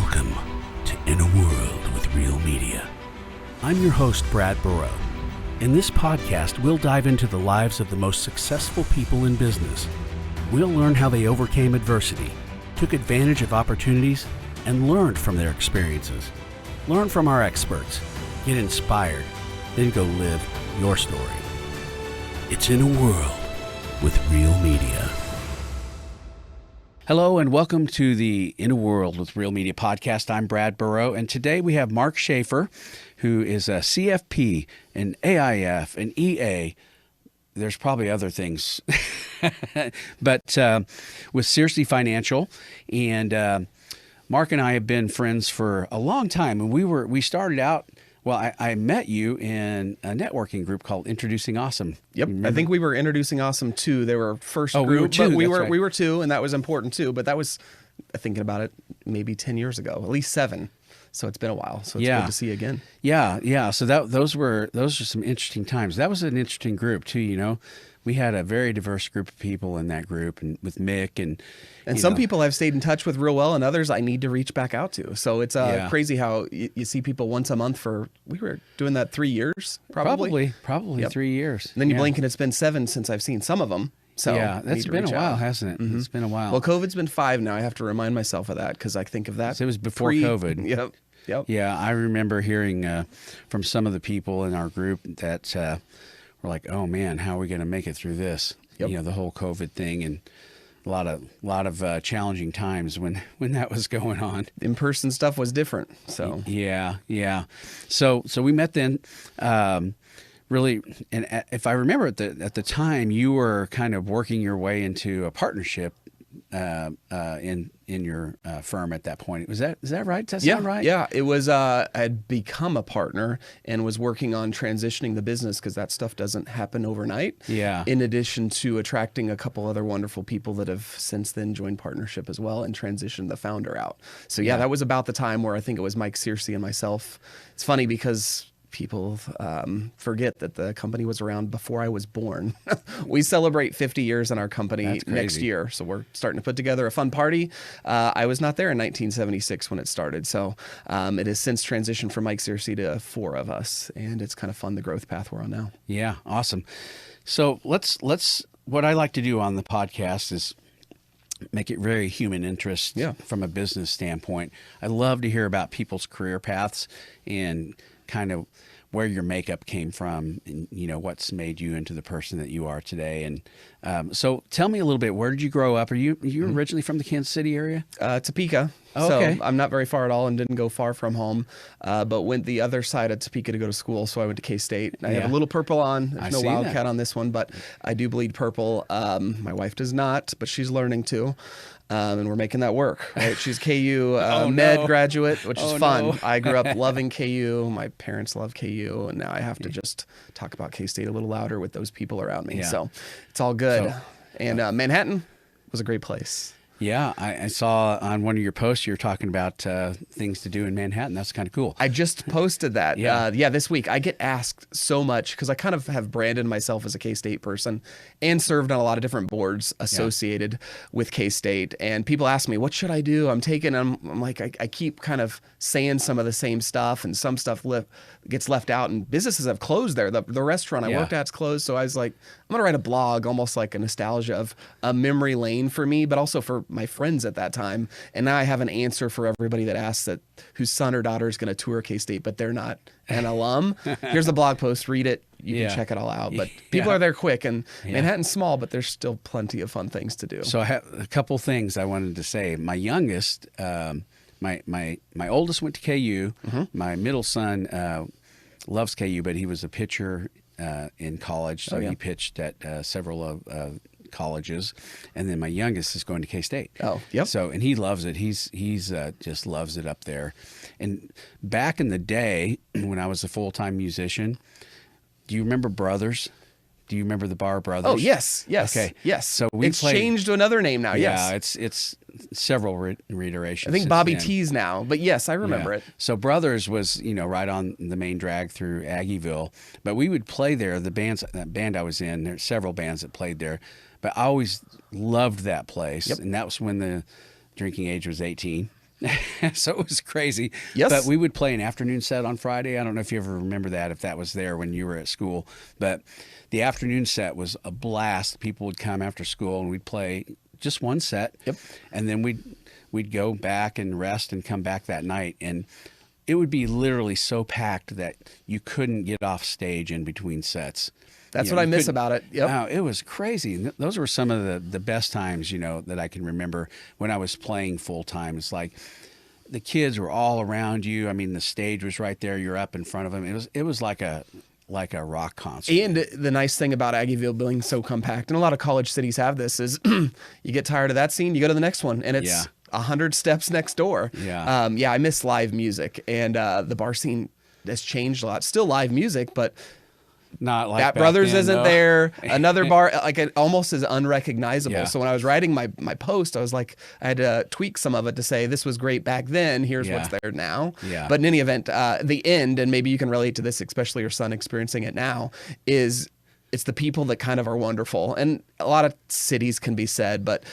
Welcome to In a World with Real Media. I'm your host, Brad Burrow. In this podcast, we'll dive into the lives of the most successful people in business. We'll learn how they overcame adversity, took advantage of opportunities, and learned from their experiences. Learn from our experts, get inspired, then go live your story. It's In a World with Real Media. Hello and welcome to the In a World with Real Media podcast. I'm Brad Burrow, and today we have Marc Shaffer, who is a CFP, an AIF, an EA. There's probably other things, but with Searcy Financial. And Marc and I have been friends for a long time, and we started out. Well, I met you in a networking group called Introducing Awesome. Yep, I think we were Introducing Awesome 2. They were first group, we were two. But we Right. were 2, and that was important too. But that was, thinking about it, maybe 10 years ago, at least 7. So it's been a while. So it's good to see you again. Yeah. So those were some interesting times. That was an interesting group too. You know, we had a very diverse group of people in that group, and with Mick and some people I've stayed in touch with real well, and others I need to reach back out to. So it's crazy how you see people once a month we were doing that 3 years, probably yep. 3 years. And then you blink and it's been 7 since I've seen some of them. So yeah, that's been a while, hasn't it? Mm-hmm. It's been a while. Well, COVID's been 5 now. I have to remind myself of that because I think of that. So it was before COVID. Yep. Yeah, I remember hearing from some of the people in our group that were like, "Oh man, how are we going to make it through this?" Yep. You know, the whole COVID thing, and a lot of challenging times when that was going on. In-person stuff was different. So yeah. So we met then. Really, and if I remember at the time, you were kind of working your way into a partnership in your firm at that point. Is that right? Does that sound right? Yeah. It was. I had become a partner and was working on transitioning the business because that stuff doesn't happen overnight. Yeah. In addition to attracting a couple other wonderful people that have since then joined partnership as well and transitioned the founder out. So that was about the time where I think it was Mike Searcy and myself. It's funny because people forget that the company was around before I was born. We celebrate 50 years in our company next year, so we're starting to put together a fun party. I was not there in 1976 when it started, so it has since transitioned from Mike Searcy to 4 of us, and it's kind of fun, the growth path we're on now. Yeah, awesome. So let's what I like to do on the podcast is make it very human interest from a business standpoint. I love to hear about people's career paths and kind of where your makeup came from and, what's made you into the person that you are today. And so tell me a little bit, where did you grow up? Are you originally from the Kansas City area? Topeka. Oh, okay. So I'm not very far at all and didn't go far from home, but went the other side of Topeka to go to school. So I went to K-State. I have a little purple on. There's no Wildcat on this one, but I do bleed purple. My wife does not, but she's learning to. And we're making that work, right? She's KU med graduate, which is fun. No. I grew up loving KU. My parents love KU, and now I have to just talk about K-State a little louder with those people around me. Yeah. So it's all good. And Manhattan was a great place. Yeah, I saw on one of your posts you were talking about things to do in Manhattan. That's kind of cool. I just posted that. This week. I get asked so much because I kind of have branded myself as a K-State person and served on a lot of different boards associated with K-State. And people ask me, what should I do? I'm like, I keep kind of saying some of the same stuff, and some stuff gets left out, and businesses have closed there. The restaurant I worked at's closed. So I was like, I'm going to write a blog, almost like a nostalgia of a memory lane for me, but also for my friends at that time. And now I have an answer for everybody that asks whose son or daughter is going to tour K-State, but they're not an alum. Here's the blog post, read it. You can check it all out. But people are there quick, and Manhattan's small, but there's still plenty of fun things to do. So I have a couple things I wanted to say. My youngest, my oldest went to KU. Mm-hmm. My middle son loves KU, but he was a pitcher in college, so he pitched at several of colleges, and then my youngest is going to K-State. Oh, yep. So, and he loves it. He's just loves it up there. And back in the day when I was a full-time musician, do you remember Brothers? Do you remember the bar Brothers? Oh, yes. Okay. Yes. So it's changed to another name now. Yeah, yes. It's several reiterations. I think Bobby T's now, but yes, I remember it. So Brothers was, right on the main drag through Aggieville, but we would play there. That band I was in, there's several bands that played there, but I always loved that place. Yep. And that was when the drinking age was 18. So it was crazy. Yes. But we would play an afternoon set on Friday. I don't know if you ever remember that, if that was there when you were at school. But the afternoon set was a blast. People would come after school and we'd play just one set. Yep. And then we'd go back and rest and come back that night. And it would be literally so packed that you couldn't get off stage in between sets. That's what I miss about it. Yep. Wow, it was crazy. Those were some of the best times, that I can remember when I was playing full time. It's like the kids were all around you. I mean, the stage was right there. You're up in front of them. It was like a rock concert. And the nice thing about Aggieville being so compact, and a lot of college cities have this, is you get tired of that scene, you go to the next one, and it's 100 steps next door. Yeah. I miss live music, and the bar scene has changed a lot. Still live music, but not like Bat back Brothers then, isn't though. there. Another bar, like it almost is unrecognizable. Yeah. So when I was writing my post, I was like, I had to tweak some of it to say this was great back then. Here's what's there now. Yeah. But in any event, the end, and maybe you can relate to this, especially your son experiencing it now, is it's the people that kind of are wonderful. And a lot of cities can be said, but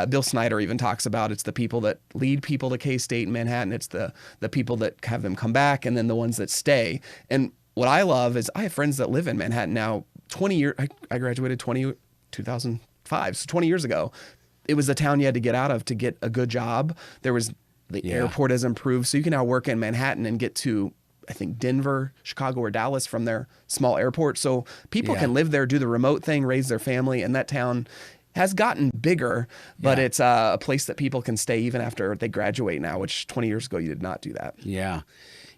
Bill Snyder even talks about it's the people that lead people to K-State and Manhattan. It's the people that have them come back, and then the ones that stay. And what I love is I have friends that live in Manhattan now. 20 years, I graduated 2005, so 20 years ago. It was the town you had to get out of to get a good job. The airport has improved, so you can now work in Manhattan and get to, I think, Denver, Chicago, or Dallas from their small airport. So people can live there, do the remote thing, raise their family, and that town has gotten bigger, but it's a place that people can stay even after they graduate now, which 20 years ago you did not do that. Yeah.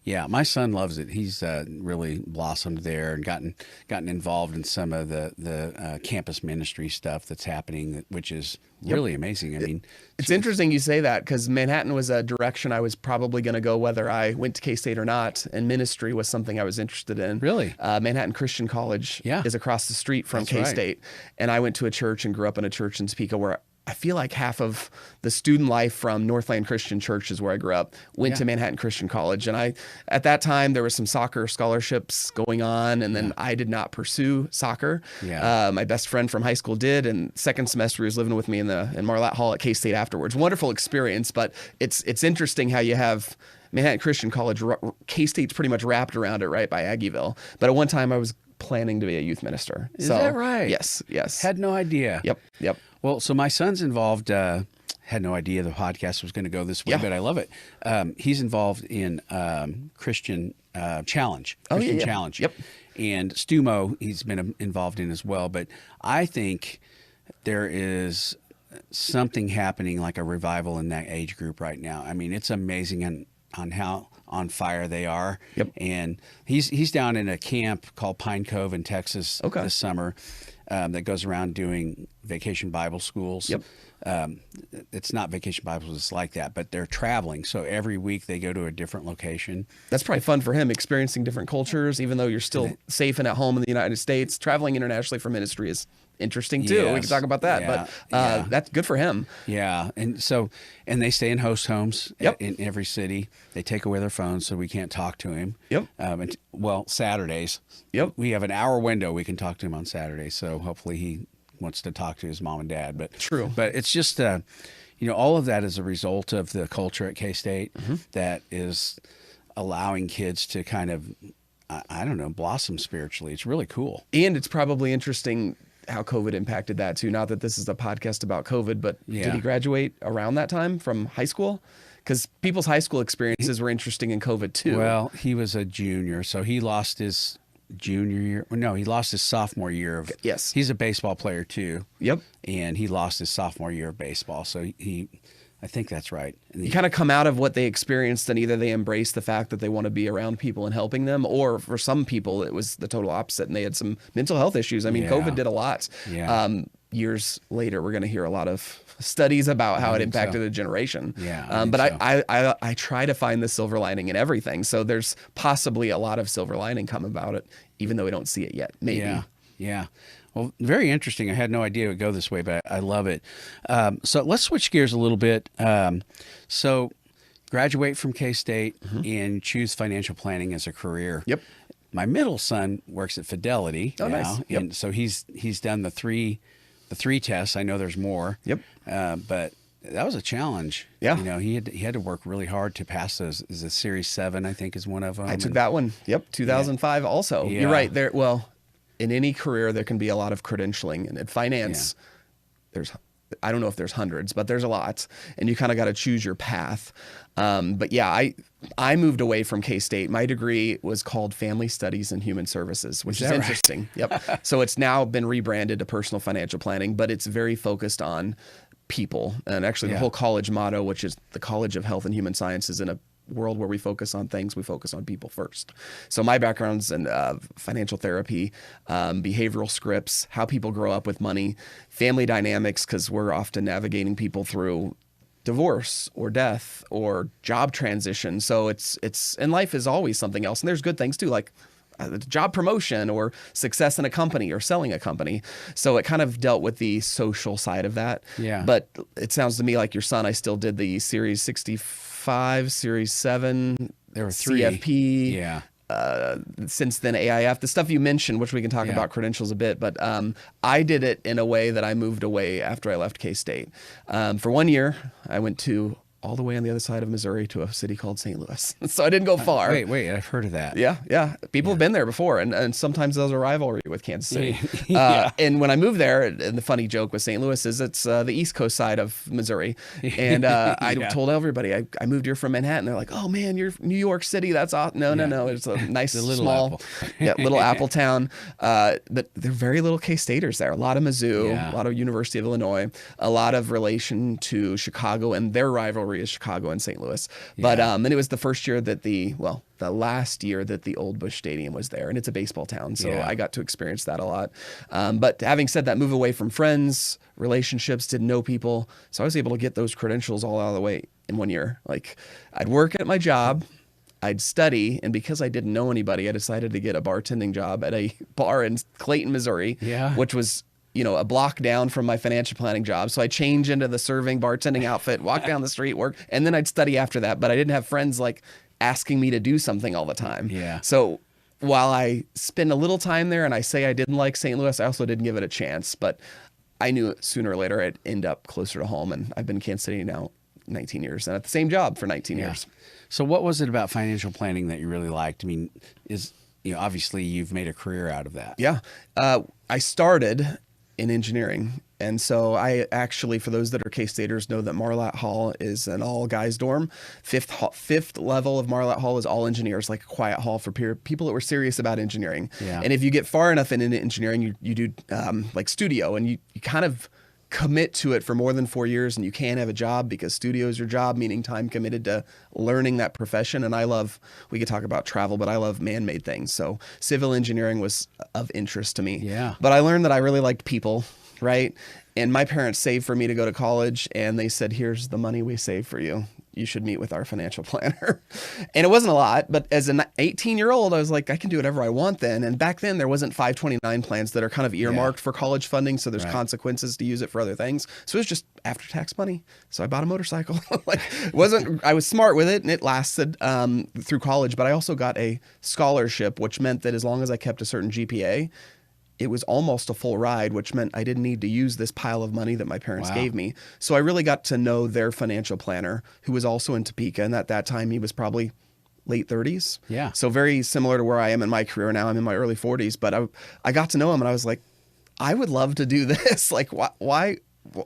Yeah, my son loves it. He's really blossomed there and gotten involved in some of the campus ministry stuff that's happening, which is really amazing. I mean, it's interesting you say that, because Manhattan was a direction I was probably going to go whether I went to K-State or not, and ministry was something I was interested in. Really? Manhattan Christian College is across the street from K-State, and I went to a church and grew up in a church in Topeka where I feel like half of the student life from Northland Christian Church is where I grew up, went to Manhattan Christian College. And at that time, there was some soccer scholarships going on, and then I did not pursue soccer. Yeah. My best friend from high school did, and second semester he was living with me in Marlatt Hall at K-State afterwards. Wonderful experience, but it's interesting how you have Manhattan Christian College, K-State's pretty much wrapped around it, right, by Aggieville. But at one time I was planning to be a youth minister. Is that right? Yes. Had no idea. Yep. Well, so my son's involved. Had no idea the podcast was going to go this way, but I love it. He's involved in Christian Challenge. Christian Challenge. Yep. And Stumo, he's been involved in as well. But I think there is something happening, like a revival in that age group right now. I mean, it's amazing on how on fire they are. Yep. And he's down in a camp called Pine Cove in Texas this summer. That goes around doing vacation Bible schools. Yep. It's not vacation Bible schools, it's like that, but they're traveling. So every week they go to a different location. That's probably fun for him, experiencing different cultures, even though you're still safe and at home in the United States. Traveling internationally for ministry is interesting too. Yes. We can talk about that, but that's good for him. Yeah. And they stay in host homes in every city. They take away their phones so we can't talk to him. Yep. Saturdays. Yep. We have an hour window we can talk to him on Saturdays. So hopefully he wants to talk to his mom and dad. But true. But it's just all of that is a result of the culture at K-State that is allowing kids to kind of, I don't know, blossom spiritually. It's really cool. And it's probably interesting how COVID impacted that too. Not that this is a podcast about COVID, but did he graduate around that time from high school? Because people's high school experiences were interesting in COVID too. Well, he was a junior, so he lost his junior year. No, he lost his sophomore year of. Yes. He's a baseball player too. Yep. And he lost his sophomore year of baseball, so I think that's right. And you kind of come out of what they experienced, and either they embrace the fact that they want to be around people and helping them, or for some people it was the total opposite and they had some mental health issues. I mean, COVID did a lot. Yeah. Years later, we're going to hear a lot of studies about how it impacted a generation. Yeah. But I try to find the silver lining in everything. So there's possibly a lot of silver lining come about it, even though we don't see it yet. Maybe. Yeah. Well, very interesting. I had no idea it would go this way, but I love it. So let's switch gears a little bit. So graduate from K-State and choose financial planning as a career. Yep. My middle son works at Fidelity now, nice. Yep. And so he's done the three tests. I know there's more. Yep. But that was a challenge. Yeah. He had to work really hard to pass those. Is a Series 7, I think, is one of them. I took that one. Yep. 2005 also. Yeah. You're right there. Well, in any career, there can be a lot of credentialing, and in finance, I don't know if there's hundreds, but there's a lot, and you kind of got to choose your path. But yeah, I moved away from K-State. My degree was called Family Studies and Human Services, which is interesting. Right? Yep. So it's now been rebranded to Personal Financial Planning, but it's very focused on people. And actually the whole college motto, which is the College of Health and Human Sciences, in a world where we focus on things, we focus on people first. So my background's in financial therapy, behavioral scripts, how people grow up with money, family dynamics, because we're often navigating people through divorce or death or job transition. So it's and life is always something else. And there's good things too, like job promotion or success in a company or selling a company. So it kind of dealt with the social side of that. Yeah. But it sounds to me like your son, I still did the Series 65, Series 7, there were 3 CFP. Yeah. Since then, AIF, the stuff you mentioned, which we can talk about credentials a bit, but I did it in a way that I moved away after I left K-State. For 1 year, I went all the way on the other side of Missouri to a city called St. Louis. So I didn't go far. Wait, I've heard of that. Yeah. People have been there before, and sometimes there's a rivalry with Kansas City. And when I moved there, and the funny joke with St. Louis is it's the East Coast side of Missouri. And I told everybody, I moved here from Manhattan. They're like, oh man, you're New York City. That's awesome. No. It's a nice small little apple town. But there are very little K-Staters there. A lot of Mizzou, a lot of University of Illinois, a lot of relation to Chicago, and their rivalry is Chicago and St. Louis. But and it was the first year that the last year that the old Busch Stadium was there, and it's a baseball town, so I got to experience that a lot. But having said that, move away from friends, relationships, didn't know people, so I was able to get those credentials all out of the way in 1 year. Like, I'd work at my job, I'd study, and because I didn't know anybody, I decided to get a bartending job at a bar in Clayton, Missouri, which was a block down from my financial planning job. So I change into the serving bartending outfit, walk down the street, work, and then I'd study after that. But I didn't have friends like asking me to do something all the time. Yeah. So while I spend a little time there and I say I didn't like St. Louis, I also didn't give it a chance. But I knew sooner or later I'd end up closer to home. And I've been in Kansas City now 19 years and at the same job for 19 years. So what was it about financial planning that you really liked? I mean, obviously you've made a career out of that. Yeah. I started in engineering. And so I actually, for those that are K-Staters, know that Marlatt Hall is an all-guys dorm. Fifth level of Marlatt Hall is all engineers, like a quiet hall for people that were serious about engineering. Yeah. And if you get far enough into engineering, you do like studio, and you kind of commit to it for more than 4 years, and you can't have a job because studio is your job, meaning time committed to learning that profession. And we could talk about travel, but I love man-made things. So civil engineering was of interest to me. Yeah. But I learned that I really liked people, right? And my parents saved for me to go to college, and they said, here's the money we saved for you. You should meet with our financial planner. And it wasn't a lot, but as an 18-year-old, I was like, I can do whatever I want then. And back then there wasn't 529 plans that are kind of earmarked for college funding. So there's consequences to use it for other things. So it was just after-tax money. So I bought a motorcycle. I was smart with it, and it lasted through college, but I also got a scholarship, which meant that as long as I kept a certain GPA, it was almost a full ride, which meant I didn't need to use this pile of money that my parents gave me. So I really got to know their financial planner, who was also in Topeka. And at that time, he was probably late 30s. Yeah. So very similar to where I am in my career now. I'm in my early 40s. But I got to know him, and I was like, I would love to do this. Like, why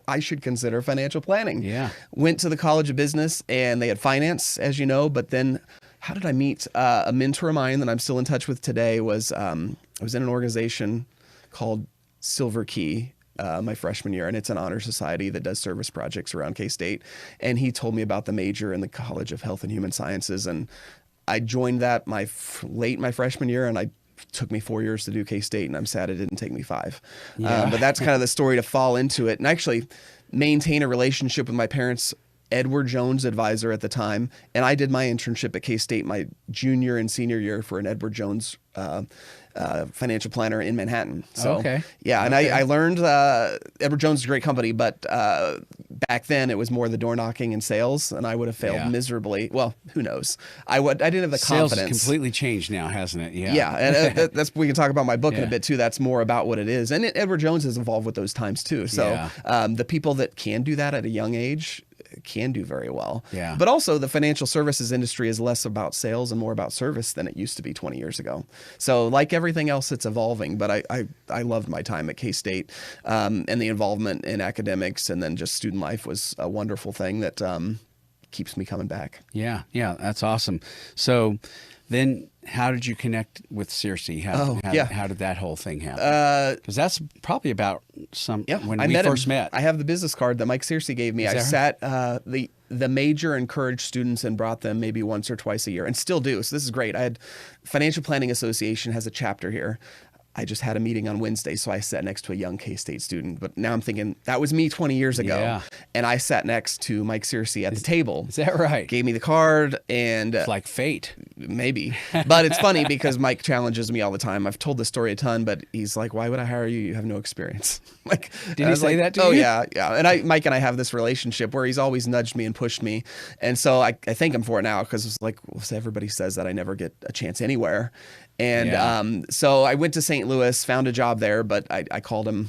I should consider financial planning. Yeah. Went to the College of Business, and they had finance, as you know. But then how did I meet? A mentor of mine that I'm still in touch with today was I was in an organization called Silver Key my freshman year, and it's an honor society that does service projects around K-State. And he told me about the major in the College of Health and Human Sciences, and I joined that late my freshman year, and it took me 4 years to do K-State, and I'm sad it didn't take me 5. But that's kind of the story to fall into it, and actually maintain a relationship with my parents Edward Jones advisor at the time, and I did my internship at K-State my junior and senior year for an Edward Jones financial planner in Manhattan. So, okay. Yeah, and I learned Edward Jones is a great company, but back then it was more the door knocking and sales, and I would have failed miserably. Well, who knows? I didn't have the sales confidence. Has completely changed now, hasn't it? Yeah. Yeah, and that's we can talk about my book in a bit too. That's more about what it is, and Edward Jones is involved with those times too. So the people that can do that at a young age can do very well. Yeah. But also the financial services industry is less about sales and more about service than it used to be 20 years ago. So like everything else, it's evolving. But I loved my time at K-State, and the involvement in academics and then just student life was a wonderful thing that keeps me coming back. Yeah, that's awesome. So then how did you connect with Searcy? How did that whole thing happen? Because that's probably about when we first met. I have the business card that Mike Searcy gave me. I sat the major encouraged students and brought them maybe once or twice a year, and still do. So this is great. I had Financial Planning Association has a chapter here. I just had a meeting on Wednesday, so I sat next to a young K-State student. But now I'm thinking, that was me 20 years ago. Yeah. And I sat next to Mike Searcy at the table. Is that right? Gave me the card, and it's like fate. Maybe. But it's funny because Mike challenges me all the time. I've told this story a ton, but he's like, why would I hire you? You have no experience. Did he say that to you? Oh, yeah. And Mike and I have this relationship where he's always nudged me and pushed me. And so I thank him for it now, because it's like, well, everybody says that I never get a chance anywhere. And so I went to St. Louis, found a job there, but I called him,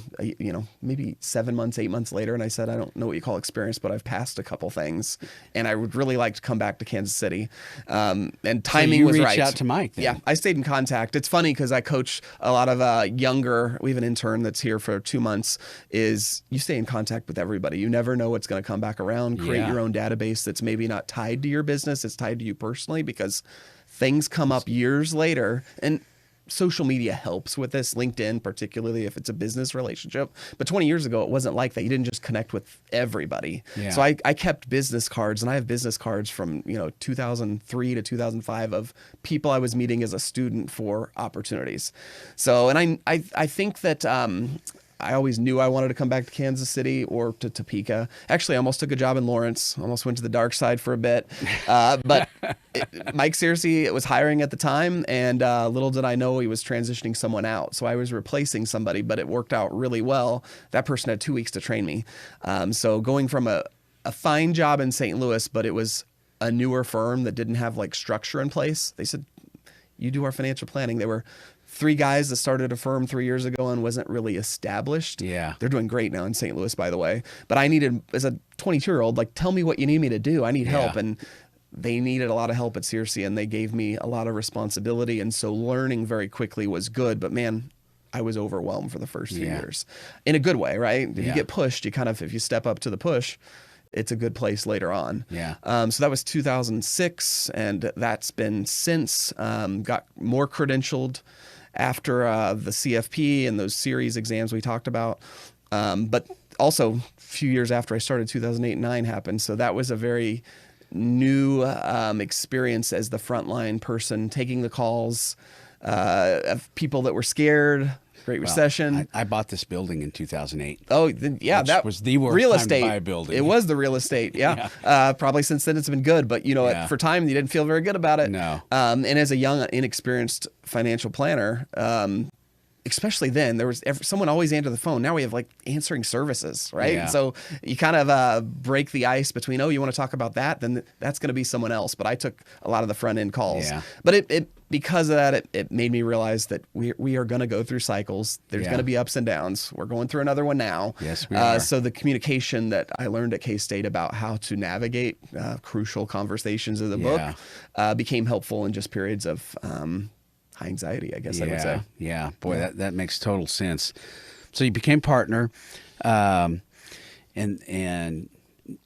maybe 7 months, 8 months later, and I said, I don't know what you call experience, but I've passed a couple things, and I would really like to come back to Kansas City. And timing was right. So you reached out to Mike then? Yeah, I stayed in contact. It's funny because I coach a lot of younger, we have an intern that's here for 2 months, is you stay in contact with everybody. You never know what's going to come back around. Create your own database that's maybe not tied to your business, it's tied to you personally, because things come up years later, and social media helps with this, LinkedIn, particularly if it's a business relationship. But 20 years ago, it wasn't like that. You didn't just connect with everybody. Yeah. So I kept business cards, and I have business cards from 2003 to 2005 of people I was meeting as a student for opportunities. So, and I think that I always knew I wanted to come back to Kansas City or to Topeka. Actually, I almost took a job in Lawrence. Almost went to the dark side for a bit. But Mike Searcy was hiring at the time, and little did I know he was transitioning someone out. So I was replacing somebody, but it worked out really well. That person had 2 weeks to train me. So going from a fine job in St. Louis, but it was a newer firm that didn't have like structure in place. They said, you do our financial planning. They were 3 guys that started a firm 3 years ago and wasn't really established. Yeah. They're doing great now in St. Louis, by the way. But I needed, as a 22-year-old, tell me what you need me to do. I need help. And they needed a lot of help at Searcy, and they gave me a lot of responsibility. And so learning very quickly was good. But man, I was overwhelmed for the first few years. In a good way, right? If you get pushed, if you step up to the push, it's a good place later on. Yeah. So that was 2006, and that's been since. Got more credentialed after the CFP and those series exams we talked about. But also a few years after I started, 2008 and 9 happened. So that was a very new experience as the frontline person, taking the calls of people that were scared. Great Recession. I bought this building in 2008. Oh, that was the worst real time estate. to buy a building. It was the real estate, probably since then it's been good, but for time you didn't feel very good about it. No. And as a young, inexperienced financial planner, especially then, there was someone always answered the phone. Now we have answering services, right? Yeah. So you kind of break the ice between, you want to talk about that? Then that's going to be someone else. But I took a lot of the front end calls. Yeah. But it because of that, it made me realize that we are going to go through cycles. There's going to be ups and downs. We're going through another one now. Yes, we are. So the communication that I learned at K-State about how to navigate crucial conversations of the book became helpful in just periods of high anxiety, I guess I would say. Yeah. Boy, that makes total sense. So you became partner, and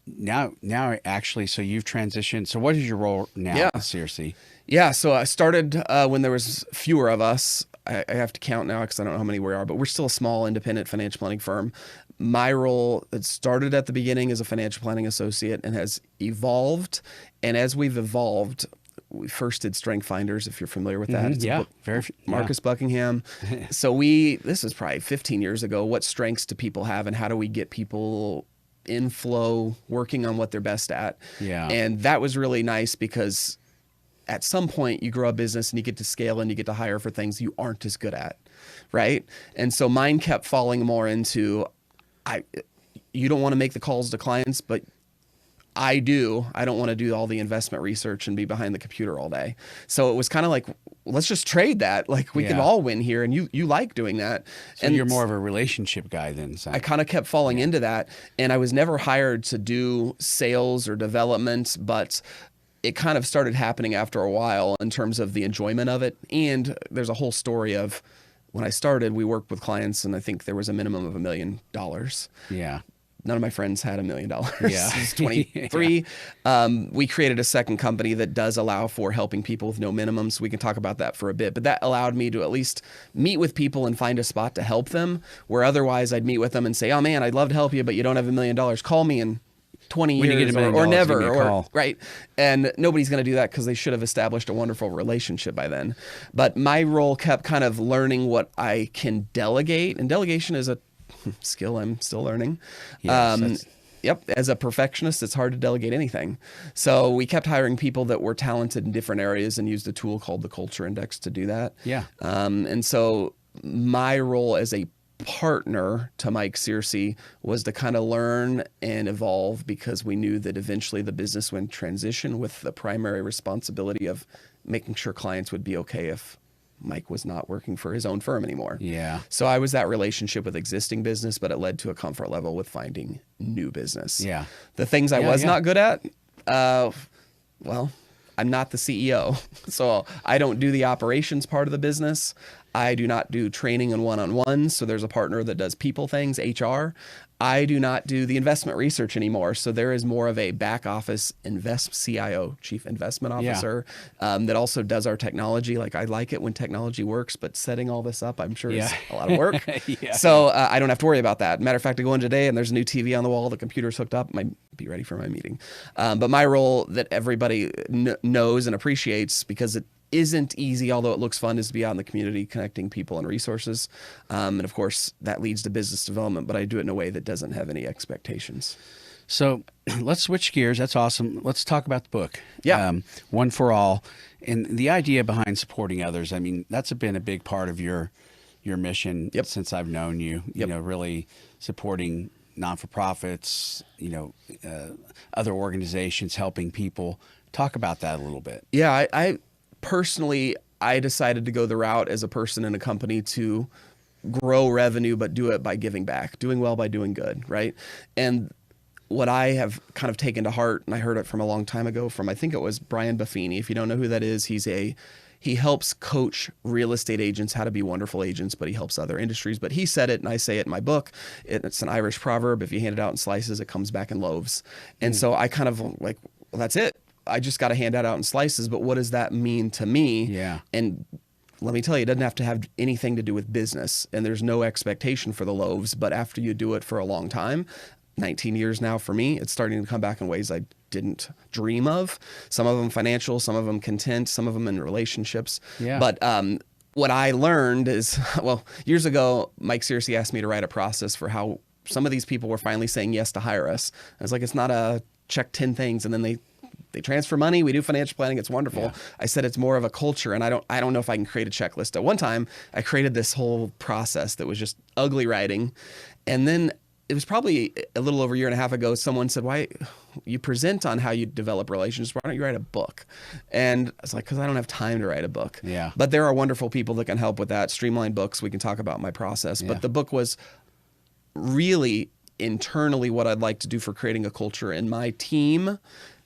now actually, so you've transitioned. So what is your role now at Searcy? Yeah, so I started when there was fewer of us. I have to count now because I don't know how many we are, but we're still a small independent financial planning firm. My role, it started at the beginning as a financial planning associate and has evolved. And as we've evolved, we first did Strength Finders, if you're familiar with that. Marcus Buckingham. So this is probably 15 years ago. What strengths do people have, and how do we get people in flow, working on what they're best at. Yeah. And that was really nice because at some point you grow a business and you get to scale and you get to hire for things you aren't as good at, right? And so mine kept falling more into, you don't want to make the calls to clients, but I do. I don't want to do all the investment research and be behind the computer all day. So it was kind of like, let's just trade that. Like we can all win here, and you like doing that. So and you're more of a relationship guy then. I kind of kept falling into that, and I was never hired to do sales or development, but it kind of started happening after a while in terms of the enjoyment of it. And there's a whole story of when I started, we worked with clients, and I think there was a minimum of $1 million. Yeah. None of my friends had $1 million. Yeah. This is 23. We created a second company that does allow for helping people with no minimums. We can talk about that for a bit, but that allowed me to at least meet with people and find a spot to help them, where otherwise I'd meet with them and say, oh man, I'd love to help you, but you don't have $1 million. Call me in 20 years or never, or right. And nobody's going to do that because they should have established a wonderful relationship by then. But my role kept kind of learning what I can delegate, and delegation is a skill I'm still learning. Yes, Yep. As a perfectionist, it's hard to delegate anything. So we kept hiring people that were talented in different areas and used a tool called the Culture Index to do that. Yeah. And so my role as a partner to Mike Searcy was to kind of learn and evolve, because we knew that eventually the business would transition with the primary responsibility of making sure clients would be okay if Mike was not working for his own firm anymore. Yeah. So I was that relationship with existing business, but it led to a comfort level with finding new business. Yeah. The things I was not good at, well, I'm not the CEO. So I don't do the operations part of the business. I do not do training and one-on-ones. So there's a partner that does people things, HR. I do not do the investment research anymore. So there is more of a back office CIO, chief investment officer, that also does our technology. Like I like it when technology works, but setting all this up, I'm sure is a lot of work. So I don't have to worry about that. Matter of fact, I go in today and there's a new TV on the wall. The computer's hooked up. Might be ready for my meeting. But my role that everybody knows and appreciates, because it isn't easy, although it looks fun, is to be out in the community connecting people and resources. And of course, that leads to business development, but I do it in a way that doesn't have any expectations. So let's switch gears. That's awesome. Let's talk about the book. Yeah. One for All. And the idea behind supporting others, I mean, that's been a big part of your mission since I've known you, you know, really supporting non-for-profits, you know, other organizations, helping people. Talk about that a little bit. Yeah, I personally, I decided to go the route as a person in a company to grow revenue, but do it by giving back, doing well by doing good, right? And what I have kind of taken to heart, and I heard it from a long time ago from, I think it was Brian Buffini. If you don't know who that is, he helps coach real estate agents how to be wonderful agents, but he helps other industries. But he said it, and I say it in my book. It's an Irish proverb. If you hand it out in slices, it comes back in loaves. And so I kind of like, well, that's it. I just got to hand that out in slices, but what does that mean to me? Yeah. And let me tell you, it doesn't have to have anything to do with business, and there's no expectation for the loaves, but after you do it for a long time, 19 years now for me, it's starting to come back in ways I didn't dream of. Some of them financial, some of them content, some of them in relationships. Yeah. But what I learned is, well, years ago, Mike Searcy asked me to write a process for how some of these people were finally saying yes to hire us. I was like, it's not a check 10 things and then they transfer money. We do financial planning. It's wonderful. Yeah. I said it's more of a culture, and I don't know if I can create a checklist. At one time, I created this whole process that was just ugly writing, and then it was probably a little over a year and a half ago. Someone said, "Why you present on how you develop relationships? Why don't you write a book?" And I was like, "Because I don't have time to write a book." Yeah. But there are wonderful people that can help with that. Streamline Books. We can talk about my process. Yeah. But the book was really internally what I'd like to do for creating a culture in my team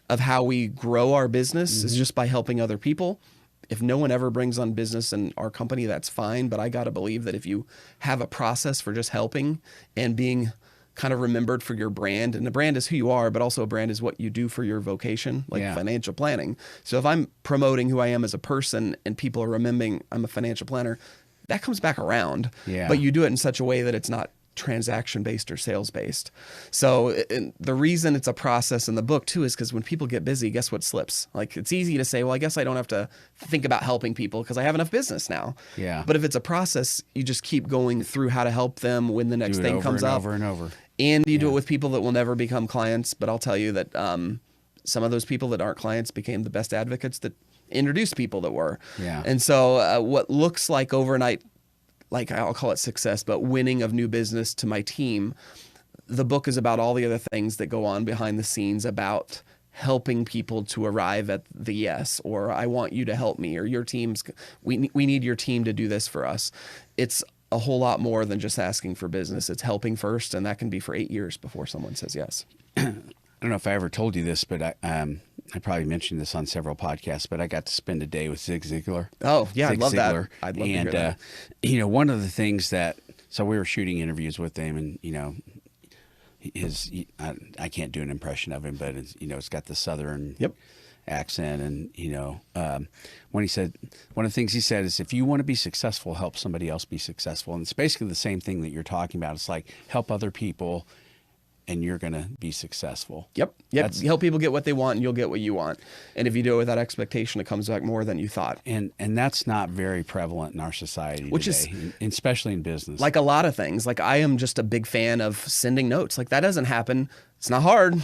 of how we grow our business is just by helping other people. If no one ever brings on business in our company, that's fine. But I got to believe that if you have a process for just helping and being kind of remembered for your brand, and the brand is who you are, but also a brand is what you do for your vocation, like financial planning. So if I'm promoting who I am as a person and people are remembering I'm a financial planner, that comes back around. Yeah. But you do it in such a way that it's not transaction-based or sales-based. So the reason it's a process in the book too is because when people get busy, guess what slips? Like it's easy to say, well, I guess I don't have to think about helping people because I have enough business now. Yeah. But if it's a process, you just keep going through how to help them when the next thing comes up. Over and over. And you do it with people that will never become clients. But I'll tell you that some of those people that aren't clients became the best advocates that introduced people that were. Yeah. And so what looks like overnight, like I'll call it success, but winning of new business to my team, the book is about all the other things that go on behind the scenes about helping people to arrive at the yes, or I want you to help me, or your team's, we need your team to do this for us. It's a whole lot more than just asking for business. It's helping first, and that can be for 8 years before someone says yes. I don't know if I ever told you this, but I probably mentioned this on several podcasts, but I got to spend a day with Zig Ziglar. Oh, yeah, I'd love Ziglar. that. I'd love to hear that. You know, one of the things that, so we were shooting interviews with him, and, you know, I can't do an impression of him, but it's, you know, it's got the Southern accent, and, you know, when he said, one of the things he said is, if you want to be successful, help somebody else be successful. And it's basically the same thing that you're talking about. It's like, help other people and you're going to be successful. Yep. You help people get what they want, and you'll get what you want. And if you do it without expectation, it comes back more than you thought. And that's not very prevalent in our society today, especially in business. Like a lot of things. Like, I am just a big fan of sending notes. Like, that doesn't happen. It's not hard,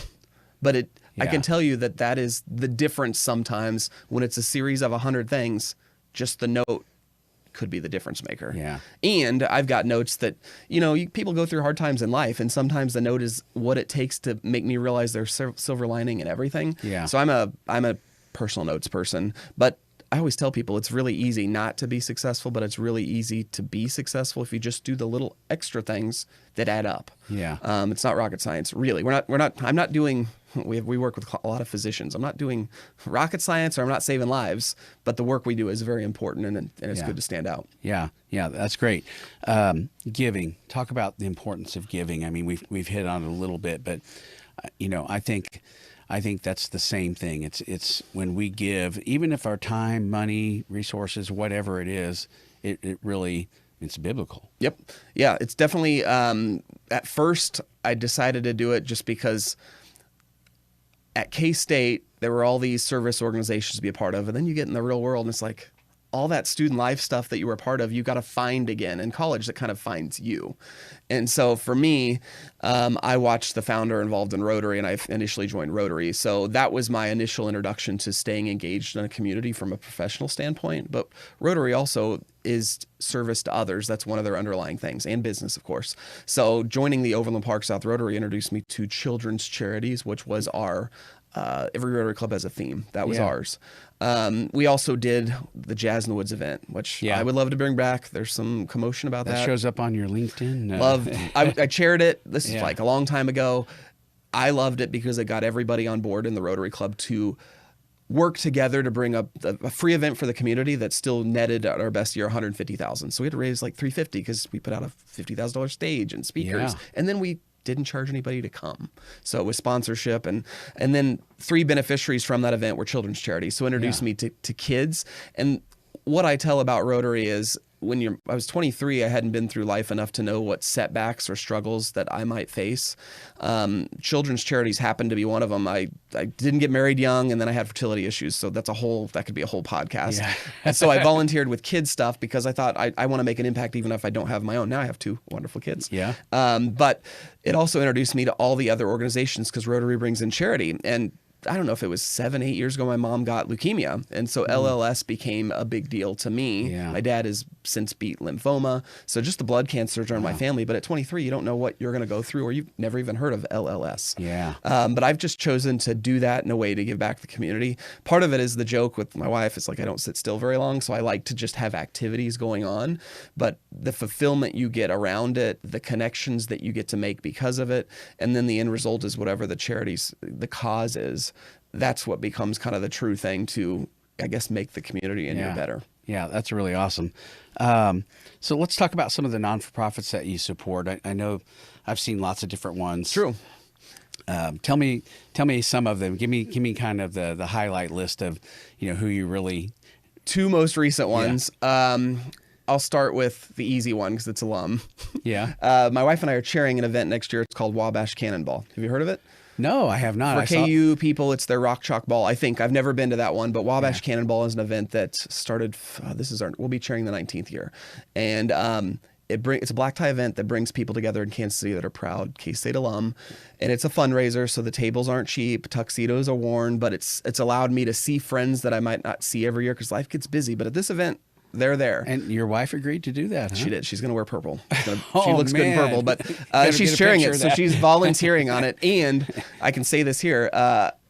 but I can tell you that is the difference sometimes when it's a series of 100 things. Just the note could be the difference maker. Yeah. And I've got notes that, you know, people go through hard times in life, and sometimes the note is what it takes to make me realize there's silver lining in everything. Yeah. So I'm a personal notes person, but I always tell people it's really easy not to be successful, but it's really easy to be successful if you just do the little extra things that add up. Yeah. It's not rocket science, really. I'm not doing, we work with a lot of physicians. I'm not doing rocket science, or I'm not saving lives, but the work we do is very important, and it's good to stand out. Yeah. Yeah. That's great. Giving, talk about the importance of giving. I mean, we've hit on it a little bit, but you know, I think that's the same thing. It's when we give, even if our time, money, resources, whatever it is, it really, it's biblical. Yep. Yeah, it's definitely, at first I decided to do it just because at K-State, there were all these service organizations to be a part of, and then you get in the real world and it's like, all that student life stuff that you were a part of, you got to find again. In college, that kind of finds you. And so for me, I watched the founder involved in Rotary, and I initially joined Rotary. So that was my initial introduction to staying engaged in a community from a professional standpoint. But Rotary also is service to others. That's one of their underlying things, and business, of course. So joining the Overland Park South Rotary introduced me to children's charities, which was our every Rotary Club has a theme. That was ours. We also did the Jazz in the Woods event, which I would love to bring back. There's some commotion about that. That shows up on your LinkedIn. Loved. I chaired it. This is like a long time ago. I loved it because it got everybody on board in the Rotary Club to work together to bring up a free event for the community that still netted at our best year $150,000. So we had to raise like $350,000 because we put out a $50,000 stage and speakers, and then we didn't charge anybody to come. So it was sponsorship, and then 3 beneficiaries from that event were children's charities. So it introduced me to kids. And what I tell about Rotary is, I was 23, I hadn't been through life enough to know what setbacks or struggles that I might face. Children's charities happened to be one of them. I didn't get married young, and then I had fertility issues. So that could be a whole podcast. Yeah. And so I volunteered with kids stuff because I thought I want to make an impact even if I don't have my own. Now I have 2 wonderful kids. Yeah. But it also introduced me to all the other organizations, because Rotary brings in charity. And I don't know if it was 7, 8 years ago, my mom got leukemia. And so LLS became a big deal to me. Yeah. My dad has since beat lymphoma. So just the blood cancers are in my family. But at 23, you don't know what you're going to go through, or you've never even heard of LLS. Yeah. But I've just chosen to do that in a way to give back to the community. Part of it is the joke with my wife. It's like I don't sit still very long. So I like to just have activities going on. But the fulfillment you get around it, the connections that you get to make because of it, and then the end result is whatever the cause is. That's what becomes kind of the true thing to, I guess, make the community and you better. Yeah, that's really awesome. So let's talk about some of the non-for-profits that you support. I know I've seen lots of different ones. True. Tell me some of them. Give me kind of the highlight list of, you know, who you really. 2 most recent ones. Yeah. I'll start with the easy one because it's Alum. Yeah. My wife and I are chairing an event next year. It's called Wabash Cannonball. Have you heard of it? No, I have not. For KU people, it's their rock chalk ball. I think I've never been to that one, but Wabash Cannonball is an event that started. We'll be chairing the 19th year, and It's a black tie event that brings people together in Kansas City that are proud K-State alum, and it's a fundraiser. So the tables aren't cheap, tuxedos are worn, but it's allowed me to see friends that I might not see every year because life gets busy. But at this event, they're there. And your wife agreed to do that, huh? She did. She's going to wear purple. She looks good in purple, but she's get a sharing picture it. of So that. she's volunteering on it. And I can say this here.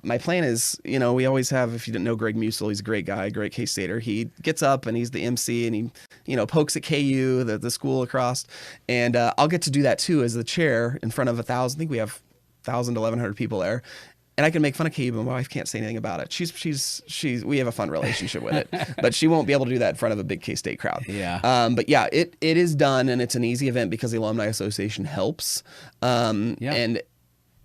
My plan is, we always have, if you didn't know Greg Musil, he's a great guy, great K-Stater. He gets up and he's the MC and he, pokes at KU, the school across. And I'll get to do that too as the chair in front of 1,000. I think we have 1,000 to 1,100 people there. And I can make fun of KU, but my wife can't say anything about it. We have a fun relationship with it, but she won't be able to do that in front of a big K-State crowd. Yeah. But yeah, it is done, and it's an easy event because the Alumni Association helps. And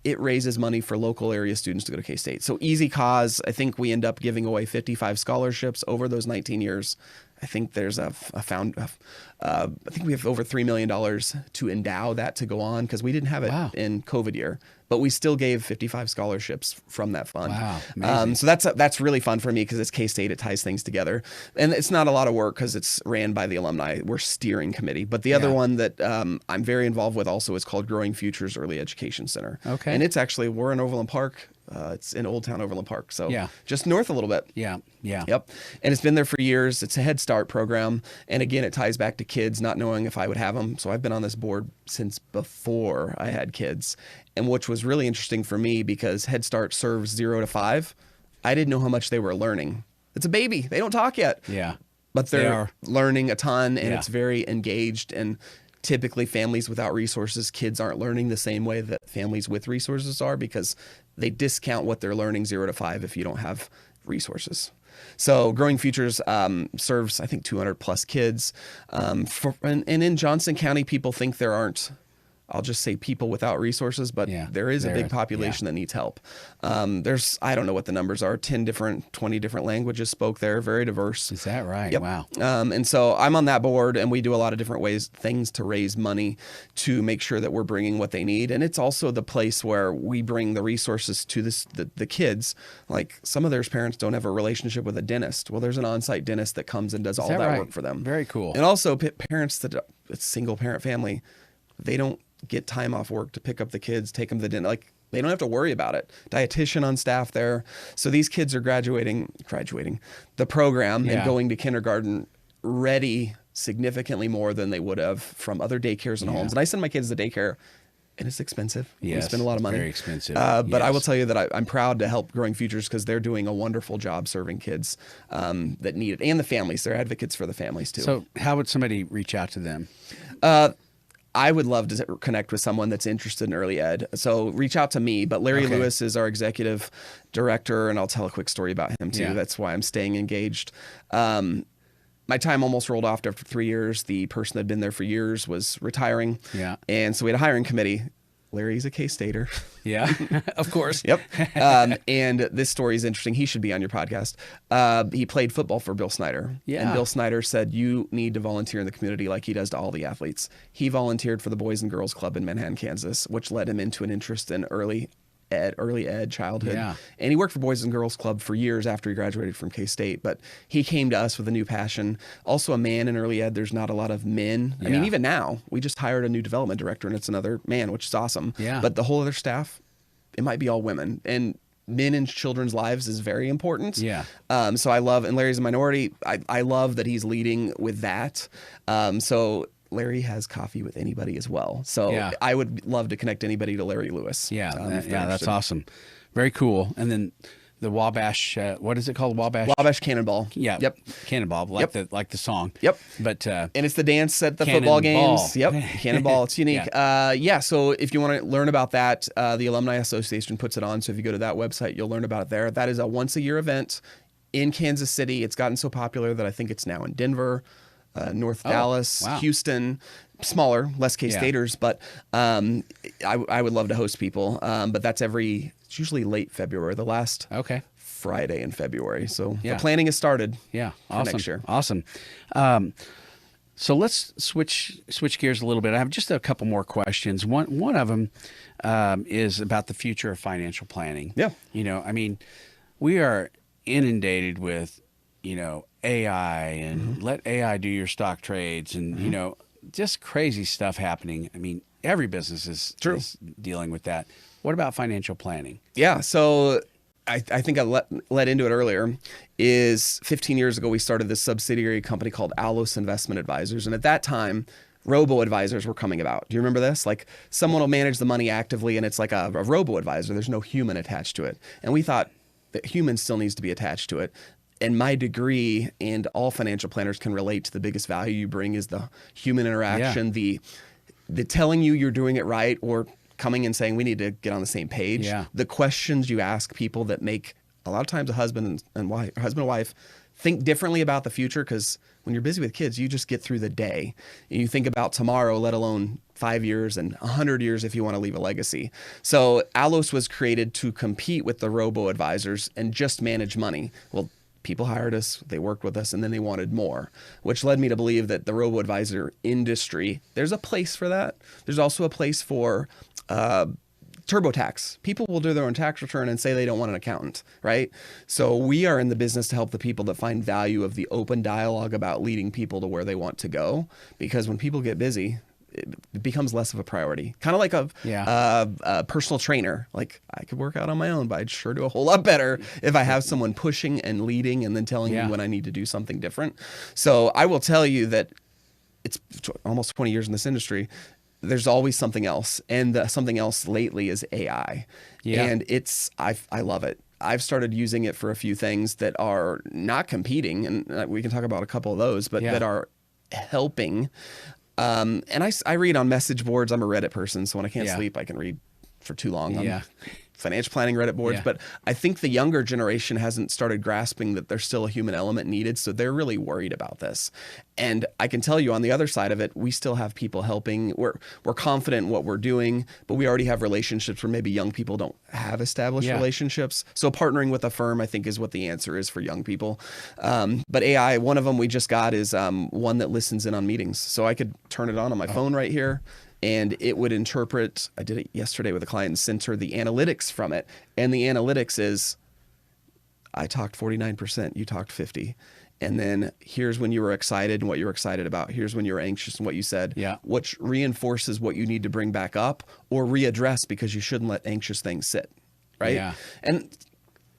it raises money for local area students to go to K-State. So easy cause. I think we end up giving away 55 scholarships over those 19 years. I think there's I think we have over $3 million to endow that to go on because we didn't have it in COVID year, but we still gave 55 scholarships from that fund. Wow, amazing. So that's really fun for me because it's K-State. It ties things together, and it's not a lot of work because it's ran by the alumni. We're steering committee, but the other one that I'm very involved with also is called Growing Futures Early Education Center. Okay, and it's actually we're in Overland Park. It's in Old Town Overland Park, so just north a little bit. Yeah. Yep. And it's been there for years. It's a Head Start program, and again, it ties back to kids not knowing if I would have them. So I've been on this board since before I had kids, and which was really interesting for me because Head Start serves 0 to 5. I didn't know how much they were learning. It's a baby; they don't talk yet. Yeah, but they're learning a ton, and it's very engaged. And typically, families without resources, kids aren't learning the same way that families with resources are because they discount what they're learning 0 to 5 if you don't have resources. So Growing Futures serves, I think, 200 plus kids. And in Johnson County, people think there aren't, I'll just say people without resources, but there is a big population that needs help. There's, I don't know what the numbers are, 20 different languages spoke there, very diverse. Is that right? Yep. Wow. And so I'm on that board, and we do a lot of different things to raise money to make sure that we're bringing what they need. And it's also the place where we bring the resources to the kids. Like some of their parents don't have a relationship with a dentist. Well, there's an on-site dentist that comes and does all that work for them. Very cool. And also parents that it's single parent family, they don't get time off work to pick up the kids, take them to the dentist. Like they don't have to worry about it. Dietitian on staff there. So these kids are graduating the program and going to kindergarten ready significantly more than they would have from other daycares and homes. And I send my kids to daycare, and it's expensive. Yes, we spend a lot of money. Very expensive. But I will tell you that I'm proud to help Growing Futures because they're doing a wonderful job serving kids that need it, and the families. They're advocates for the families too. So how would somebody reach out to them? I would love to connect with someone that's interested in early ed. So reach out to me. But Larry Lewis is our executive director, and I'll tell a quick story about him too. Yeah. That's why I'm staying engaged. My time almost rolled off after 3 years. The person that had been there for years was retiring. Yeah. And so we had a hiring committee. Larry's a K-Stater. Yeah, of course. Yep. And this story is interesting. He should be on your podcast. He played football for Bill Snyder. Yeah. And Bill Snyder said, you need to volunteer in the community like he does to all the athletes. He volunteered for the Boys and Girls Club in Manhattan, Kansas, which led him into an interest in early ed childhood. Yeah. And he worked for Boys and Girls Club for years after he graduated from K-State, but he came to us with a new passion. Also a man in early ed. There's not a lot of men. Yeah. I mean, even now, we just hired a new development director and it's another man, which is awesome. Yeah. But the whole other staff, it might be all women. And men in children's lives is very important. Yeah. So I love, and Larry's a minority. I love that he's leading with that. So Larry has coffee with anybody as well. So I would love to connect anybody to Larry Lewis. Yeah, that's awesome. Very cool. And then the Wabash, what is it called? Wabash Cannonball. Yeah. Yep. Cannonball, like the song. Yep. But and it's the dance at the football games. Yep. Cannonball. It's unique. So if you want to learn about that, the Alumni Association puts it on. So if you go to that website, you'll learn about it there. That is a once a year event in Kansas City. It's gotten so popular that I think it's now in Denver. North Dallas, Houston, smaller, less K-Staters, but I would love to host people. But that's it's usually late February, the last Friday in February. So the planning has started. Yeah, for next year. Awesome. So let's switch gears a little bit. I have just a couple more questions. One of them is about the future of financial planning. Yeah, I mean, we are inundated with AI and let AI do your stock trades. And, just crazy stuff happening. I mean, every business is dealing with that. What about financial planning? Yeah. So I think I led into it earlier. Is 15 years ago, we started this subsidiary company called Alum Investment Advisors. And at that time, robo-advisors were coming about. Do you remember this? Like someone will manage the money actively and it's like a robo-advisor. There's no human attached to it. And we thought that human still needs to be attached to it. And my degree and all financial planners can relate to the biggest value you bring is the human interaction, the telling you you're doing it right or coming and saying we need to get on the same page. The questions you ask people that make a lot of times a husband and wife think differently about the future, because when you're busy with kids, you just get through the day. And you think about tomorrow, let alone 5 years and 100 years if you want to leave a legacy. So Alum was created to compete with the robo-advisors and just manage money. Well, people hired us, they worked with us, and then they wanted more, which led me to believe that the robo-advisor industry, there's a place for that. There's also a place for TurboTax. People will do their own tax return and say they don't want an accountant, right? So we are in the business to help the people that find value of the open dialogue about leading people to where they want to go. Because when people get busy, it becomes less of a priority. Kind of like a personal trainer. Like I could work out on my own, but I'd sure do a whole lot better if I have someone pushing and leading and then telling me when I need to do something different. So I will tell you that it's almost 20 years in this industry. There's always something else. And the something else lately is AI. And I love it. I've started using it for a few things that are not competing. And we can talk about a couple of those, but that are helping. And I read on message boards. I'm a Reddit person. So when I can't sleep, I can read for too long on financial planning Reddit boards. But I think the younger generation hasn't started grasping that there's still a human element needed. So they're really worried about this. And I can tell you on the other side of it, we still have people helping. We're confident in what we're doing, but we already have relationships where maybe young people don't have established relationships. So partnering with a firm, I think, is what the answer is for young people. But AI, one of them we just got is one that listens in on meetings. So I could turn it on my phone right here, and it would interpret. I did it yesterday with a client and sent her the analytics from it. And the analytics is, I talked 49%, you talked 50%. And then here's when you were excited and what you were excited about. Here's when you were anxious and what you said, which reinforces what you need to bring back up or readdress, because you shouldn't let anxious things sit, right? And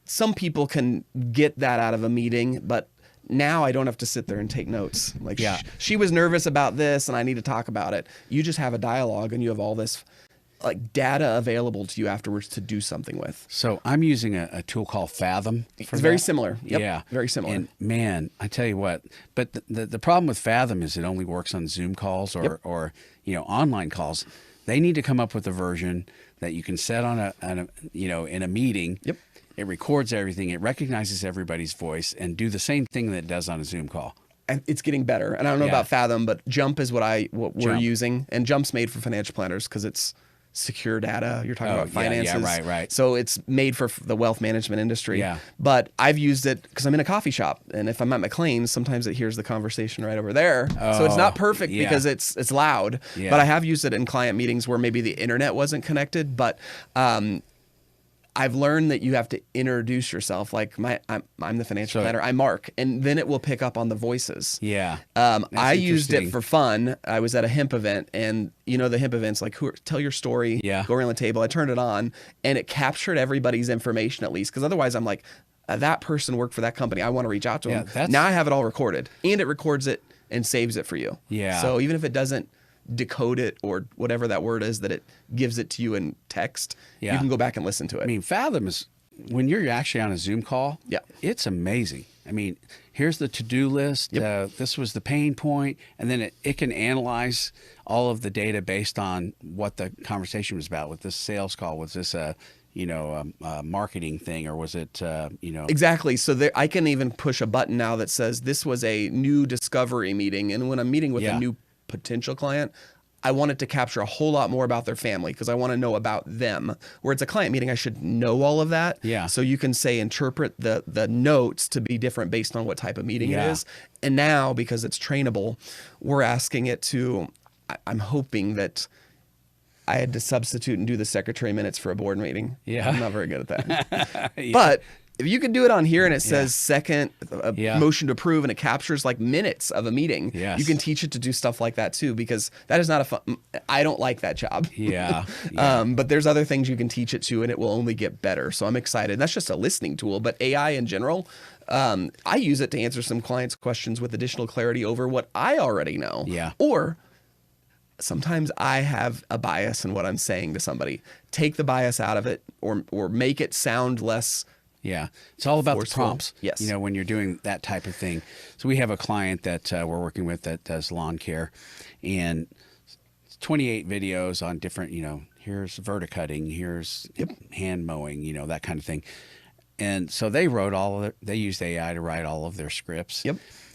some people can get that out of a meeting, but now I don't have to sit there and take notes. Like she was nervous about this and I need to talk about it. You just have a dialogue and you have all this like data available to you afterwards to do something with. So I'm using a tool called Fathom. It's very similar. Very similar. And man, I tell you what, but the problem with Fathom is it only works on Zoom calls or online calls. They need to come up with a version that you can set on in a meeting. It records everything. It recognizes everybody's voice and do the same thing that it does on a Zoom call. And it's getting better. And I don't know about Fathom, but Jump is what we're using. And Jump's made for financial planners because it's secure data. You're talking about finances. Right. So it's made for the wealth management industry. But I've used it because I'm in a coffee shop. And if I'm at McLean's, sometimes it hears the conversation right over there. So it's not perfect because it's loud. But I have used it in client meetings where maybe the internet wasn't connected. But I've learned that you have to introduce yourself. Like I'm the financial planner. I'm Mark, and then it will pick up on the voices. I used it for fun. I was at a hemp event, and the hemp events, like tell your story. Go around the table. I turned it on, and it captured everybody's information at least, because otherwise I'm like, that person worked for that company. I want to reach out to them. Now I have it all recorded, and it records it and saves it for you. So even if it doesn't decode it or whatever that word is that it gives it to you in text, you can go back and listen to it. I mean, Fathom is, when you're actually on a Zoom call, it's amazing. I mean, here's the to-do list. This was the pain point. And then it can analyze all of the data based on what the conversation was about. With this sales call, was this a marketing thing, or was it, Exactly. So I can even push a button now that says this was a new discovery meeting. And when I'm meeting with a new potential client, I want it to capture a whole lot more about their family, because I want to know about them. Where it's a client meeting, I should know all of that. So you can interpret the notes to be different based on what type of meeting it is. And now, because it's trainable, we're asking it to, I'm hoping that I had to substitute and do the secretary minutes for a board meeting. I'm not very good at that. But if you can do it on here and it says second motion to approve and it captures like minutes of a meeting, you can teach it to do stuff like that too, because that is not a fun, I don't like that job. But there's other things you can teach it to and it will only get better. So I'm excited. That's just a listening tool, but AI in general, I use it to answer some clients' questions with additional clarity over what I already know. Or sometimes I have a bias in what I'm saying to somebody. Take the bias out of it or make it sound less. It's all about forceful. the prompts. Yes. You know, when you're doing that type of thing. So we have a client that we're working with that does lawn care, and 28 videos on different, you know, here's verticutting, here's hand mowing, you know, that kind of thing. And so they wrote they used AI to write all of their scripts.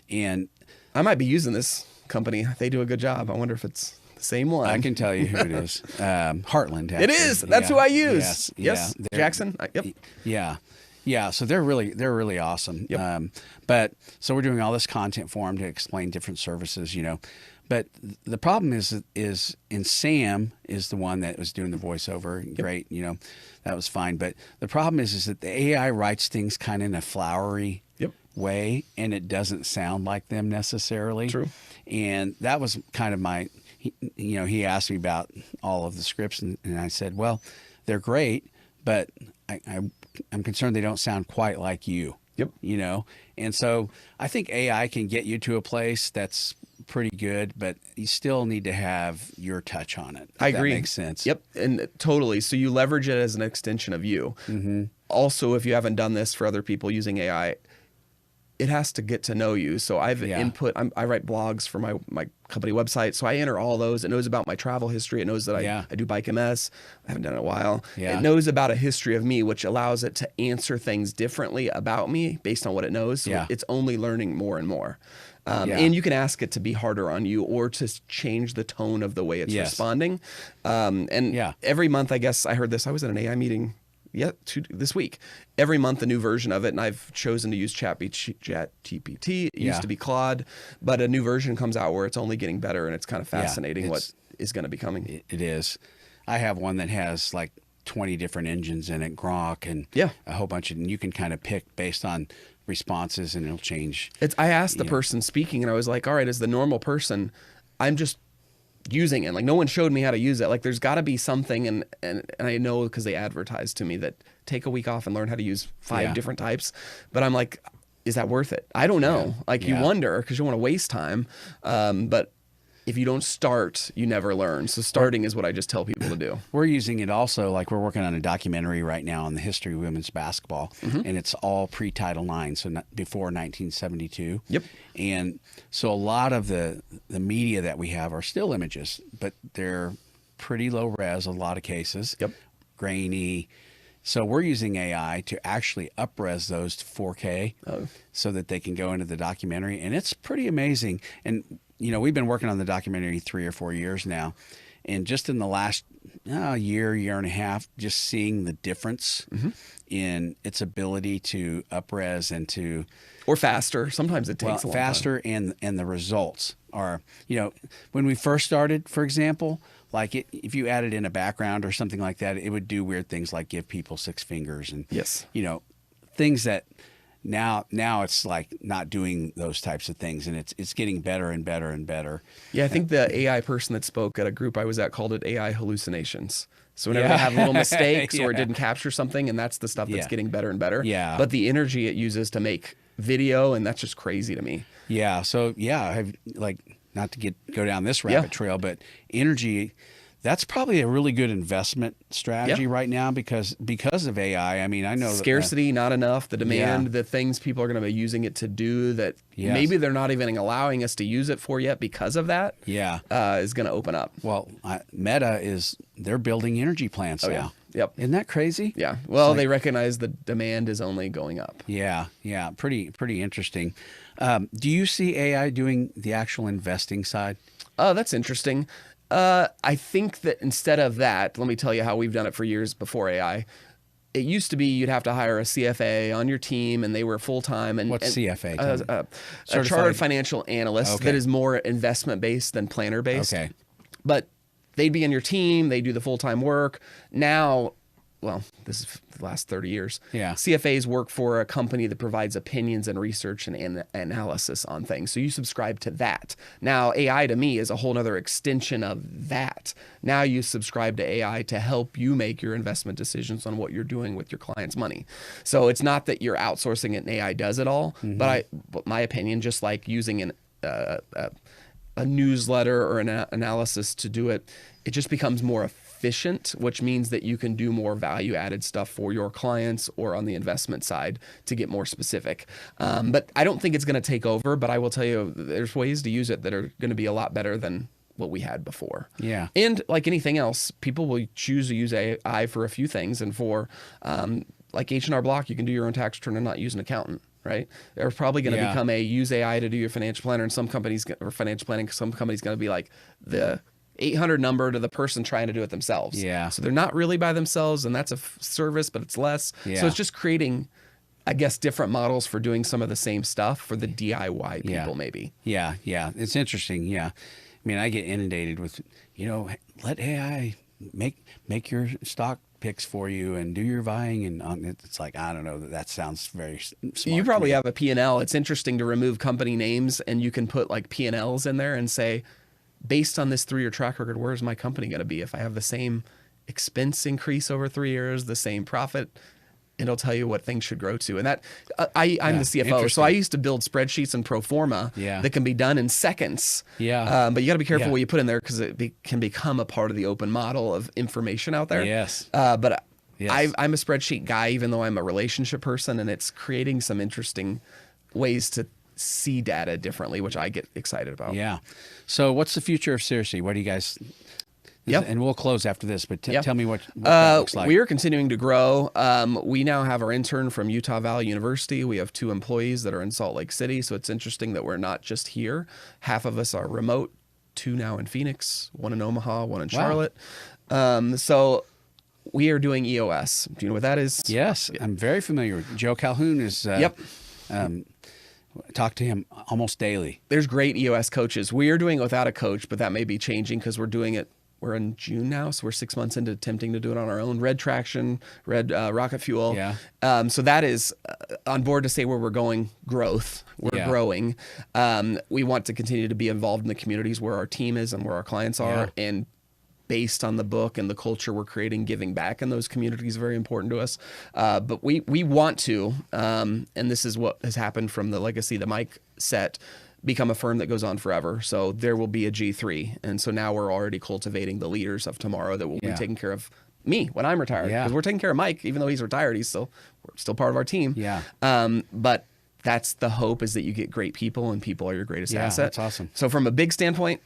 And I might be using this company. They do a good job. I wonder if it's the same one. I can tell you who it is. Heartland. Actually. It is. That's who I use. Yes. Jackson. So they're really awesome. But so we're doing all this content for them to explain different services, you know. But the problem is and Sam is the one that was doing the voiceover. Great, you know, that was fine. But the problem is that the AI writes things kind of in a flowery way, and it doesn't sound like them necessarily. True. And that was kind of he asked me about all of the scripts, and I said, well, they're great, but I'm concerned they don't sound quite like you. You know, and so I think AI can get you to a place that's pretty good, but you still need to have your touch on it. I agree. That makes sense. And totally. So you leverage it as an extension of you. Also, if you haven't done this for other people using AI, it has to get to know you. So I've input, I write blogs for my company website. So I enter all those. It knows about my travel history. It knows that I do Bike MS. I haven't done it in a while. It knows about a history of me, which allows it to answer things differently about me based on what it knows. So it's only learning more and more. And you can ask it to be harder on you or to change the tone of the way it's responding. Every month, I guess I heard this. I was at an AI meeting this week. Every month a new version of it, and I've chosen to use ChatGPT. It used to be Claude, but a new version comes out where it's only getting better, and it's kind of fascinating what is going to be coming. It is. I have one that has like 20 different engines in it, Grok, and a whole bunch of, and you can kind of pick based on responses, and it'll change. I asked the person speaking, and I was like, all right, as the normal person, I'm just using it. Like, no one showed me how to use it. Like, there's got to be something, and I know because they advertised to me that take a week off and learn how to use 5 different types. But I'm like, is that worth it? I don't know. You wonder because you don't want to waste time. But if you don't start, you never learn. So starting is what I just tell people to do. We're using it also, like we're working on a documentary right now on the history of women's basketball, and it's all pre-Title IX, so before 1972. And so a lot of the media that we have are still images, but they're pretty low res, a lot of cases, grainy. So we're using AI to actually up-res those to 4K so that they can go into the documentary, and it's pretty amazing. And you know, we've been working on the documentary 3 or 4 years now, and just in the last year and a half, just seeing the difference in its ability to up-res and to... Or faster. Sometimes it takes a long faster time. And the results are, you know, when we first started, for example, like if you added in a background or something like that, it would do weird things like give people 6 fingers and, you know, things that... Now it's like not doing those types of things, and it's getting better and better and better. Yeah, I think the AI person that spoke at a group I was at called it AI hallucinations. So whenever they have little mistakes or it didn't capture something, and that's the stuff that's getting better and better. But the energy it uses to make video, and that's just crazy to me. So I have, like, not to go down this rabbit trail, but energy. That's probably a really good investment strategy right now because of AI. I mean, I know scarcity, not enough, the demand, the things people are going to be using it to do that maybe they're not even allowing us to use it for yet because of that. Is going to open up. Well, Meta they're building energy plants now. Isn't that crazy? Well, they recognize the demand is only going up. Pretty interesting. Do you see AI doing the actual investing side? Oh, that's interesting. I think that instead of that, let me tell you how we've done it for years before AI. It used to be you'd have to hire a CFA on your team, and they were full-time. What's CFA? A chartered financial analyst that is more investment-based than planner-based. But they'd be on your team. They do the full-time work. Now, well, this is the last 30 years. Yeah. CFAs work for a company that provides opinions and research and analysis on things. So you subscribe to that. Now, AI to me is a whole other extension of that. Now you subscribe to AI to help you make your investment decisions on what you're doing with your client's money. So it's not that you're outsourcing it and AI does it all, but my opinion, just like using a newsletter or an analysis to do it, it just becomes more efficient, which means that you can do more value added stuff for your clients or on the investment side to get more specific. But I don't think it's going to take over, but I will tell you there's ways to use it that are going to be a lot better than what we had before. Yeah. And like anything else, people will choose to use AI for a few things. And for like H&R Block, you can do your own tax return and not use an accountant. Right? They're probably going to become a use AI to do your financial planner, and some companies or financial planning. Some companies going to be like the 800 number to the person trying to do it themselves. Yeah. So they're not really by themselves, and that's a service, but it's less. Yeah. So it's just creating, I guess, different models for doing some of the same stuff for the DIY people, maybe. Yeah. Yeah. It's interesting. Yeah. I mean, I get inundated with, let AI make your stock picks for you and do your buying, and it's like, I don't know, that sounds very smart. You probably have a P&L. It's interesting to remove company names, and you can put like P&Ls in there and say, based on this 3-year track record, where's my company going to be? If I have the same expense increase over 3 years, the same profit, it'll tell you what things should grow to. And that I'm the CFO, so I used to build spreadsheets and pro forma that can be done in seconds. Yeah. But you got to be careful what you put in there, because it can become a part of the open model of information out there. Yes. But Yes. I'm a spreadsheet guy, even though I'm a relationship person, and it's creating some interesting ways to see data differently, which I get excited about. Yeah. So what's the future of Searcy? What do you guys... Yep. And we'll close after this, but tell me what that looks like. We are continuing to grow. We now have our intern from Utah Valley University. We have 2 employees that are in Salt Lake City. So it's interesting that we're not just here. Half of us are remote, 2 now in Phoenix, 1 in Omaha, 1 in Charlotte. So we are doing EOS. Do you know what that is? Yes, I'm very familiar. Joe Calhoun is... talk to him almost daily. There's great EOS coaches. We are doing it without a coach, but that may be changing because we're doing it. We're in June now, so we're 6 months into attempting to do it on our own. Red Traction, Red Rocket Fuel. Yeah. So that is on board to say where we're going, growth. We're growing. We want to continue to be involved in the communities where our team is and where our clients are. And based on the book and the culture we're creating, giving back in those communities is very important to us. But we want to, and this is what has happened from the legacy that Mike set, become a firm that goes on forever. So there will be a G3. And so now we're already cultivating the leaders of tomorrow that will be taking care of me when I'm retired. Because we're taking care of Mike, even though he's retired, we're still part of our team. Yeah. But that's the hope, is that you get great people, and people are your greatest asset. That's awesome. So from a big standpoint,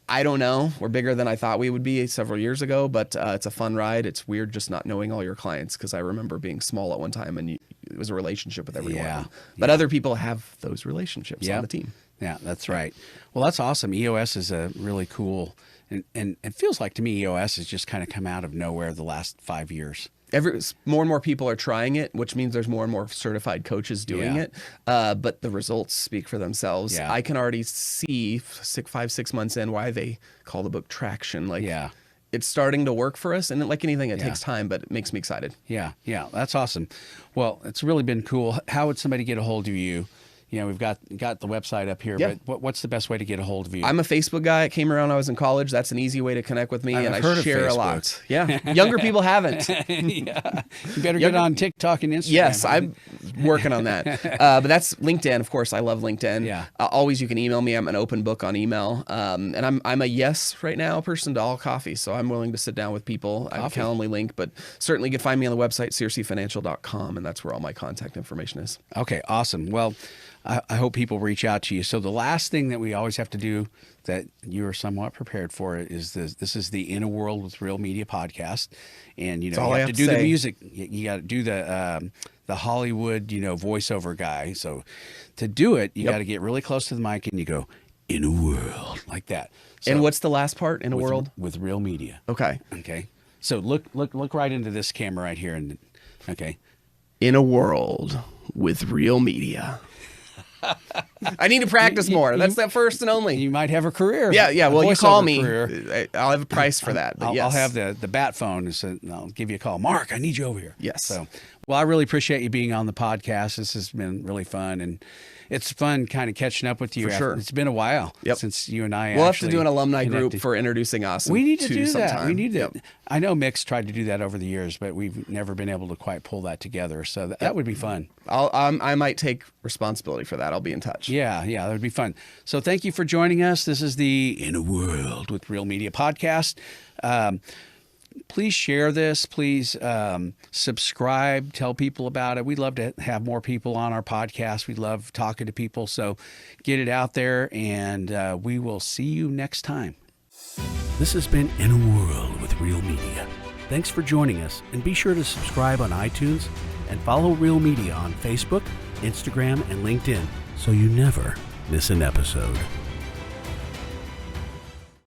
I don't know. We're bigger than I thought we would be several years ago, but it's a fun ride. It's weird just not knowing all your clients, because I remember being small at one time, and it was a relationship with every one of them. But other people have those relationships on the team. Yeah, that's right. Well, that's awesome. EOS is a really cool, and it feels like to me EOS has just kind of come out of nowhere the last 5 years. More and more people are trying it, which means there's more and more certified coaches doing it. But the results speak for themselves. Yeah. I can already see 6 months in why they call the book Traction. It's starting to work for us, and like anything, it takes time, but it makes me excited. Yeah, that's awesome. Well, it's really been cool. How would somebody get a hold of you? We've got the website up here, but what's the best way to get a hold of you? I'm a Facebook guy. It came around when I was in college. That's an easy way to connect with me, and I share a lot. Yeah, younger people haven't. You better get on TikTok and Instagram. Yes, I'm working on that. But that's LinkedIn, of course. I love LinkedIn. Yeah. Always, you can email me. I'm an open book on email, and I'm a yes right now person to all coffee. So I'm willing to sit down with people. I have a Calendly link, but certainly you can find me on the website searcyfinancial.com, and that's where all my contact information is. Okay, awesome. Well, I hope people reach out to you. So the last thing that we always have to do that you are somewhat prepared for is this is the In a World with Real Media podcast. And, you have to do the music. You got to do the Hollywood, voiceover guy. So to do it, you got to get really close to the mic and you go, in a world, like that. So, and what's the last part? In a world? With real media. Okay. So look right into this camera right here. And okay. In a world with real media. I need to practice more. That's that first and only. You might have a career. Yeah. Well, you call me. Career. I'll have a price for that. But I'll have the bat phone, and I'll give you a call. Mark, I need you over here. Yes. So, well, I really appreciate you being on the podcast. This has been really fun, and it's fun kind of catching up with you. For sure. It's been a while since you and I. We'll have to do an alumni group for introducing us. We need to do that. Sometime. We need to. I know Mick's tried to do that over the years, but we've never been able to quite pull that together. So that would be fun. I might take responsibility for that. I'll be in touch. Yeah, that would be fun. So thank you for joining us. This is the In a World with Real Media podcast. Please share this. Please subscribe. Tell people about it. We'd love to have more people on our podcast. We love talking to people. So get it out there, and we will see you next time. This has been In a World with Real Media. Thanks for joining us, and be sure to subscribe on iTunes and follow Real Media on Facebook, Instagram, and LinkedIn so you never miss an episode.